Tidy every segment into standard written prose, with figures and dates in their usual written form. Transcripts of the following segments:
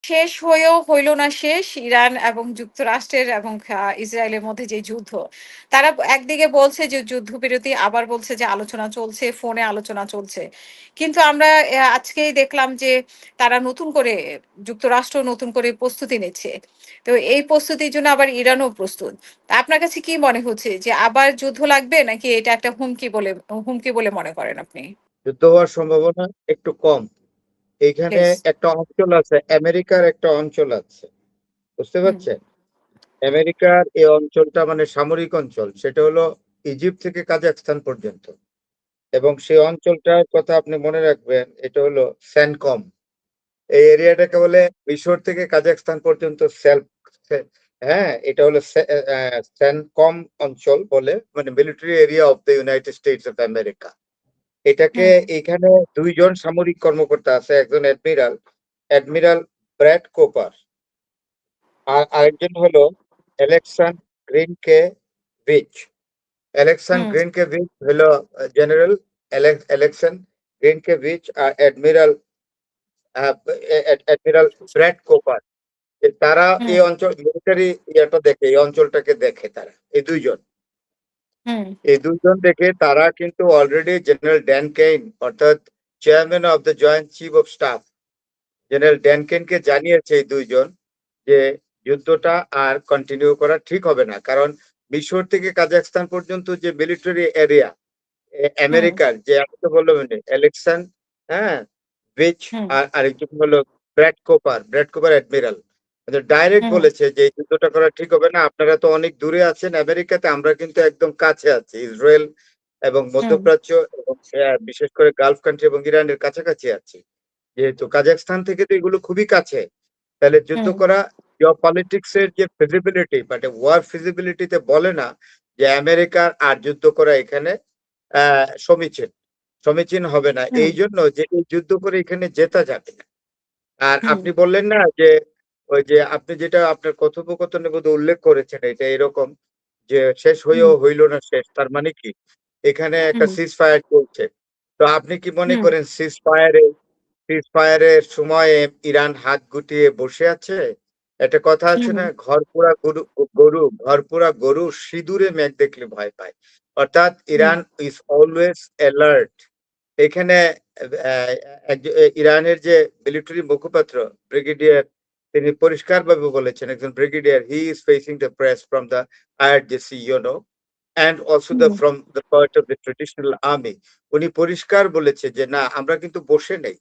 শেষ হয়েও হইল না শেষ। ইরান এবং যুক্তরাষ্ট্রের এবং ইসরায়েলের মধ্যে যে যুদ্ধ। তারা একদিকে বলছে যে যুদ্ধবিরতি, আবার বলছে যে আলোচনা চলছে, ফোনে আলোচনা চলছে। কিন্তু আমরা আজকেই দেখলাম যে তারা নতুন করে যুক্তরাষ্ট্র নতুন করে প্রস্তুতি নিচ্ছে। তো এই প্রস্তুতির জন্য আবার ইরানও প্রস্তুত। তা আপনার কাছে কি মনে হচ্ছে যে আবার যুদ্ধ লাগবে নাকি এটা একটা হুমকি বলে মনে করেন আপনি? যুদ্ধ হওয়ার সম্ভাবনা একটু কম। এইখানে বেশ। একটা অঞ্চল আছে, আমেরিকার একটা অঞ্চল আছে। বুঝতে হুম, পারছেন? আমেরিকার এই অঞ্চলটা মানে সামরিক অঞ্চল। সেটা হলো ইজিপ্ট থেকে কাজাখস্তান পর্যন্ত। এবং সেই অঞ্চলটার কথা আপনি মনে রাখবেন, এটা হলো সেনকম। এই এরিয়াটাকে বলে মিশর থেকে কাজাখস্তান পর্যন্ত হ্যাঁ, এটা হলো সেনকম অঞ্চল বলে, মানে military area of the United states of America. এটাকে হুম, এখানে ২ জন সামরিক কর্মকর্তা আছে। একজন অ্যাডমিরাল ব্র্যাড কোপার। আর আরেকজন হলো অ্যালেক্সান গ্রিনকেভিচ। অ্যালেক্সান হুম, গ্রিনকেভিচ হলো জেনারেল অ্যালেক্সান গ্রিনকেভিচ আর অ্যাডমিরাল ব্র্যাড কোপার। তারা হুম, এই অঞ্চল মিলিটারি ইয়েটা দেখে, এই অঞ্চলটাকে দেখে তারা। এই ২ জন। হুম, এই ২ জন দেখে তারা কিন্তু অলরেডি জেনারেল ড্যান কেইন অর্থাৎ chairman of the joint chief of staff general Dan কেইনকে জানিয়েছে এই ২ জন যে যুদ্ধটা আর কন্টিনিউ করা ঠিক হবে না। কারণ মিশর থেকে কাজাখস্তান পর্যন্ত যে মিলিটারি এরিয়া হুম, আমেরিকার, যে আমি তো বললাম এলেকশন, হ্যাঁ, বিচ, হুম, আর আরেকজন হলো ব্র্যাড কোপার অ্যাডমিরাল। ডাইরেক্ট হুম, বলেছে যে এই যুদ্ধটা করা ঠিক হবে না। আপনারা তো অনেক দূরে আছেন আমেরিকাতে, আমরা কিন্তু একদম কাছে আছি। ইসরায়েল এবং হুম, মধ্যপ্রাচ্য এবং বিশেষ করে গালফ কান্ট্রি এবং ইরানের কাছাকাছি আছি। যেহেতু কাজাখস্তান থেকে তো এগুলো খুবই কাছে। তাহলে যুদ্ধ হুম, করা জিওপলিটিক্স এর যে ফিজিবিলিটি, মানে ওয়ার ফিজিবিলিটি তে বলে না যে আমেরিকার আর যুদ্ধ করা এখানে সমীচীন। সমীচীন হবে না। হুম, এইজন্য যে এই যুদ্ধ করে এখানে জেতা যাবে না। আর হুম, আপনি বললেন না যে ওই যে আপনি যেটা আপনার কথোপকথনে বোধহয় উল্লেখ করেছেন, এটা এরকম যে শেষ হুম, হয়েও হইল না শেষ। তার মানে কি? এখানে একটা হুম, সিজ ফায়ার চলছে। তো আপনি কি মনে হুম, করেন সিজফায়ারের সময়ে ইরান হাত গুটিয়ে বসে আছে? একটা কথা আছে হুম, না, ঘর পোড়া গরু সিঁদুরে মেঘ দেখলে ভয় পায়। অর্থাৎ হুম, ইরান ইজ অলওয়েজ অ্যালার্ট। এখানে ইরানের যে মিলিটারি মুখপাত্র ব্রিগেডিয়ার, তিনি পরিষ্কারভাবে বলেছেন, একজন brigadier, he is facing the press from the IRGC, and also hmm, from the part of the traditional army. উনি পরিষ্কার বলেছে যে না, আমরা কিন্তু বসে নেই।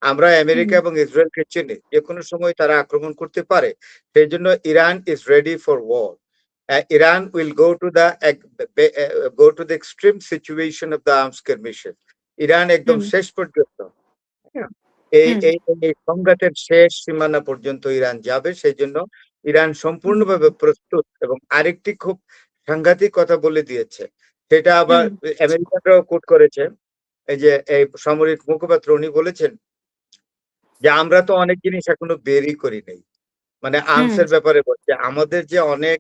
আমরা হুম, আমেরিকা এবং ইসরায়েলকে চিনি। যেকোনো সময় তারা আক্রমণ করতে পারে। সেজন্য Iran is ready for war. Iran will go to the extreme situation of the arms skirmishes. Iran একদম হুম, শেষ পর্যন্ত, হ্যাঁ, এই হুম, এই এই সংঘাতের শেষ সীমানা পর্যন্ত ইরান যাবে। সেজন্য ইরান হুম, সম্পূর্ণভাবে প্রস্তুত। এবং আরেকটি খুব সাংঘাতিক কথা বলে দিয়েছে। সেটা আবার হুম, আমেরিকানরাও কোট করেছে। এই যে এই সামরিক মুখপাত্র উনি বলেছেন যে আমরা তো অনেক জিনিস এখনো বেরই করি নাই। মানে আর্মস হুম, এর ব্যাপারে বলছে। আমাদের যে অনেক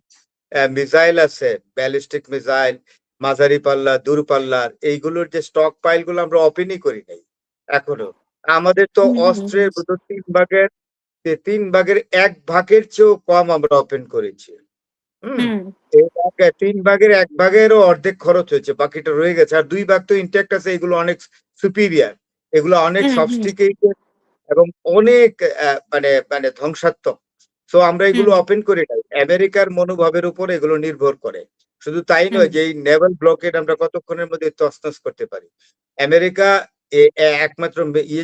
মিসাইল আছে, ব্যালিস্টিক মিসাইল, মাঝারি পাল্লা, দূরপাল্লার, এইগুলোর যে স্টক পাইল গুলো আমরা ওপেনই করি নাই এখনো। আমাদের তো হুম, হুম, অস্ত্রের বোধহয় ৩ ভাগের ১ ভাগের চেয়েও কম আমরা ওপেন করেছি। হুম? হুম, এই ৩ ভাগের ১ ভাগেরও অর্ধেক খরচ হয়েছে। বাকিটা রয়ে গেছে। আর ২ ভাগ তো ইনট্যাক্ট আছে। এগুলো অনেক সুপিরিয়র। এগুলো অনেক হুম, হুম, সফিস্টিকেটেড এবং অনেক মানে মানে ধ্বংসাত্মক। সো আমরা এগুলো হুম, ওপেন করি নাই। আমেরিকার মনোভাবের উপর এগুলো নির্ভর করে। শুধু তাই হুম, নয় যে এই নেভাল ব্লকেড আমরা কতক্ষণের মধ্যে তছনছ করতে পারি। আমেরিকা একমাত্র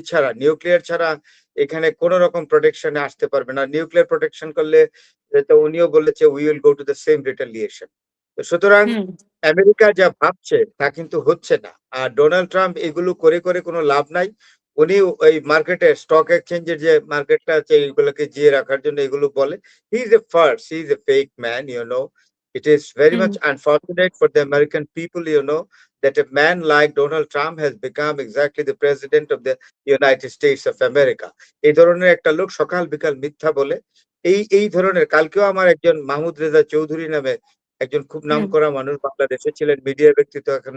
ছাড়া, নিউক্লিয়ার ছাড়া এখানে কোন রকম প্রোটেকশন এ আসতে পারবে না। নিউক্লিয়ার প্রোটেকশন করলে তো উনিও বলেছে we will go to the same retaliation. তো সুতরাং হুম, আমেরিকা যা ভাবছে তা কিন্তু হচ্ছে না। আর ডোনাল্ড ট্রাম্প এগুলো করে কোনো লাভ নাই। উনি ওই মার্কেটে স্টক এক্সচেঞ্জের যে মার্কেটটা আছে এগুলোকে জিয়ে রাখার জন্য এগুলো বলে। He is a farce, he is a fake man. It is very hmm, much unfortunate for the American people, that a man like Donald Trump has become exactly the president of the United States of America. এই ধরনের একটা লোক সকাল বিকাল মিথ্যা বলে। এই ধরনের কালকেও আমার একজন মাহমুদ রেজা চৌধুরী নামে একজন খুব হুম, নামকরা মানুষ, বাংলাদেশে ছিলেন, মিডিয়া ব্যক্তিত্ব, এখন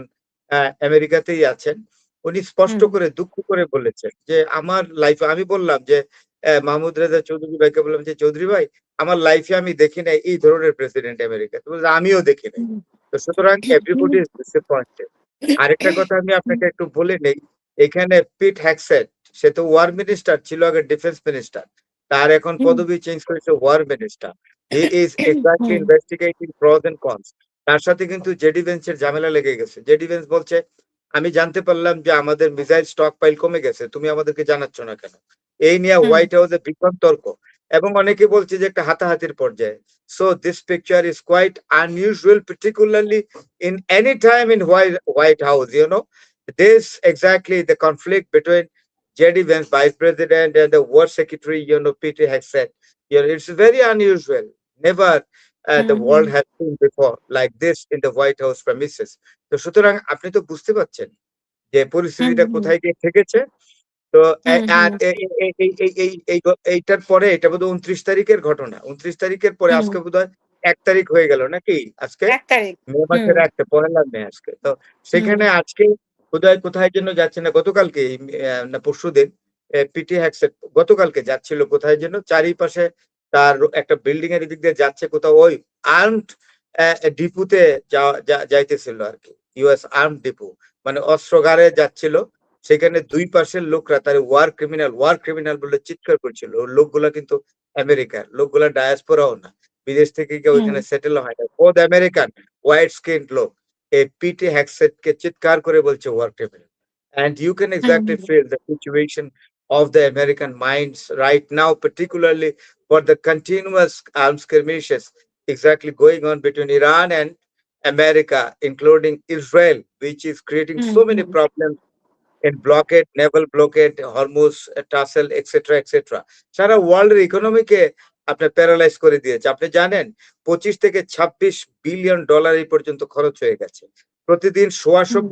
আমেরিকাতেই আছেন। উনি স্পষ্ট হুম, করে দুঃখ করে বলেছেন যে আমার লাইফে, আমি বললাম যে মাহমুদ রেজা চৌধুরী ভাইকে বললাম যে, চৌধুরী ভাই আমার লাইফে আমি দেখি নাই এই ধরনের প্রেসিডেন্ট আমেরিকা। তো বলছে, আমিও দেখি নাই। হুম, তো সুতরাং হুম, এভরিবডি ইজ ডিসঅ্যাপয়েন্টেড। আরেকটা কথা আমি আপনাকে একটু বলে নেই, এখানে পিট হ্যাগসেট, সে তো ওয়ার মিনিস্টার ছিল, আগে ডিফেন্স মিনিস্টার। তার এখন হুম, পদবি চেঞ্জ করেছে war minister. He is exactly hmm, investigating pros and cons. তার সাথে কিন্তু জেডি ভেন্সের ঝামেলা লেগে গেছে। জেডি ভেন্স বলছে, আমি জানতে পারলাম যে আমাদের মিসাইল স্টক পাইল কমে গেছে, তুমি আমাদেরকে জানাচ্ছ না কেন? এই নিয়ে হুম, হোয়াইট হাউসে ভীষণ তর্ক, এবং অনেকে বলছে যে একটা হাতাহাতির পর্যায়ে। So this picture is quite unusual, particularly in any time in White House. This exactly the conflict between JD Vance, Vice President, and the War Secretary, Peter Hegseth. It's very unusual. Never hmm, the hmm, world has seen before like this in the White House premises. তো সুতরাং আপনি তো বুঝতে পারছেন যে হুম, পরিস্থিতিটা হুম, কোথায় গিয়ে ঠেকেছে। তো হুম, আর হুম, এইটার পরে, এটা বোধহয় 29 তারিখের ঘটনা। 29 তারিখের পরে হুম, আজকে বোধহয় 1 তারিখ হয়ে গেল নাকি আজকে? ১ তারিখ। মে হুম, মাসের 1 পহেলা মে আজকে। তো হুম, সেখানে আজকে বোধহয় কোথায় যেন যাচ্ছে, না গতকালকে, না পরশুদিন, পিটি হ্যাগসেট গতকালকে যাচ্ছিল কোথায় যেন, চারিপাশে তার একটা বিল্ডিং এর দিক দিয়ে যাচ্ছে কোথাও, ওই আর্মড ডিপুতে যাইতেছিল আর কি, ইউএস আর্ম ডিপু, মানে অস্ত্রাগারে যাচ্ছিল। সেখানে দুই পাশের লোকরা তার ওয়ার ক্রিমিনাল বলে চিৎকার করছিল। ওর লোকগুলা কিন্তু আমেরিকার লোকগুলা, ডায়াসপোরাও না, বিদেশ থেকে কেউ হুম, ওইখানে সেটেল হয় না, খোদ আমেরিকান হোয়াইট স্কিন লোক এই পিটি হ্যাগসেট কে চিৎকার করে বলছে war criminal. And you can hmm, exactly feel the situation of the American minds right now, particularly for the continuous armed skirmishes exactly going on between Iran and America, including Israel, which is creating hmm, so many hmm, problems in blockade, naval blockade, Hormuz tussle, etc., etc. সারা ওয়ার্ল্ডের ইকোনমিকে আপনার paralyse করে দিয়েছে। আপনি জানেন 25 থেকে 26 billion dollar এই পর্যন্ত খরচ হয়ে গেছে। প্রতিদিন হুম,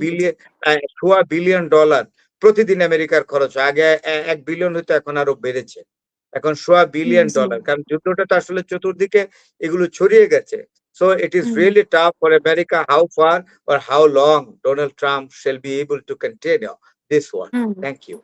সোয়া বিলিয়ন ডলার প্রতিদিন আমেরিকার খরচ হয়। আগে 1 বিলিয়ন হইতো, এখন আরো বেড়েছে। এখন সোয়া হুম, বিলিয়ন হুম, ডলার। কারণ যুদ্ধটা তো আসলে চতুর্দিকে এগুলো ছড়িয়ে গেছে। So it is hmm, really tough for America how far or how long Donald Trump shall be able to continue this one. Hmm. Thank you.